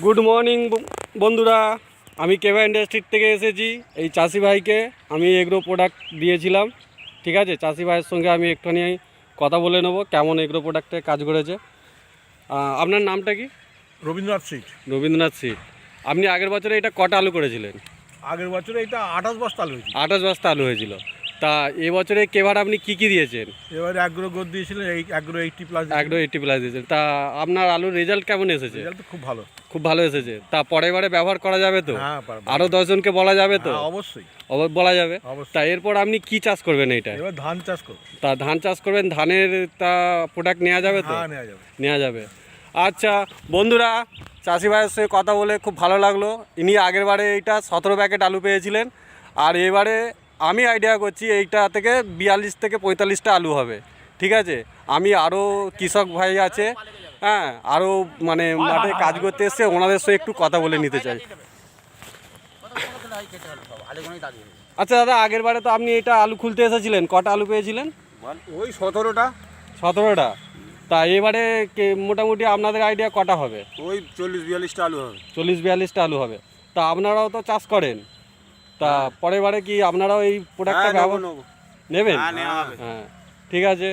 Good morning বন্ধুরা, আমি কেবা ইন্ডাস্ট্রির থেকে এসেছি। এই চাষি ভাইকে আমি এগ্রো প্রোডাক্ট দিয়েছিলাম, ঠিক আছে। চাষি ভাইয়ের সঙ্গে আমি একটুখানি কথা বলে নেব কেমন এগ্রো প্রোডাক্টে কাজ করেছে। আপনার নামটা কি? রবীন্দ্রনাথ সিট। রবীন্দ্রনাথ সিট। আপনি আগের বছরে এটা কটা আলু করেছিলেন? আগের বছরে এটা 28 বস্তা আলু হয়েছিল। 28 বস্তা আলু হয়েছিল। তা এবছরে কেবার আপনি কি কি দিয়েছেন? এবারে অ্যাগ্রো গোদ দিয়েছিলেন, এই অ্যাগ্রো 80+ অ্যাগ্রো 80+ দিয়েছেন। তা আপনার আলুর রেজাল্ট কেমন এসেছে? রেজাল্ট খুব ভালো। খুব ভালো এসেছে। তা পরের বারে ব্যবহার করা যাবে তো? হ্যাঁ, পারবো। আরও 10 জনকে বলা যাবে তো? হ্যাঁ, অবশ্যই বলা যাবে। অবশ্যই। তা এরপর আপনি কি চাষ করবেন? এটা এবার ধান চাষ করব। তা ধান চাষ করবেন, ধানের তা প্রোডাক্ট নেওয়া যাবে তো? হ্যাঁ, নেওয়া যাবে। নেওয়া যাবে। আচ্ছা বন্ধুরা, চাষি ভাইয়ের সঙ্গে কথা বলে খুব ভালো লাগলো। ইনি আগের বারে এইটা 17 প্যাকেট আলু পেয়েছিলেন, আর এবারে আমি আইডিয়া করছি এইটা থেকে 42 থেকে 45টা আলু হবে, ঠিক আছে। আমি আরও কৃষক ভাই আছে, হ্যাঁ, আরও মানে মাঠে কাজ করতে এসছে, ওনাদের সঙ্গে একটু কথা বলে নিতে চাই। আচ্ছা দাদা, আগের বারে তো আপনি এটা আলু খুলতে এসেছিলেন, কটা আলু পেয়েছিলেন? ওই 17টা। 17টা। তা এবারে মোটামুটি আপনাদের আইডিয়া কটা হবে? ওই 40-42টা আলু হবে। 40-42টা আলু হবে। তা আপনারাও তো চাষ করেন, তা পরের বারে কি আপনারাও এই প্রোডাক্টটা ব্যবহার নেবেন? হ্যাঁ, ঠিক আছে।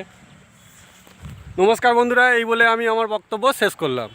নমস্কার বন্ধুরা, এই বলে আমি আমার বক্তব্য শেষ করলাম।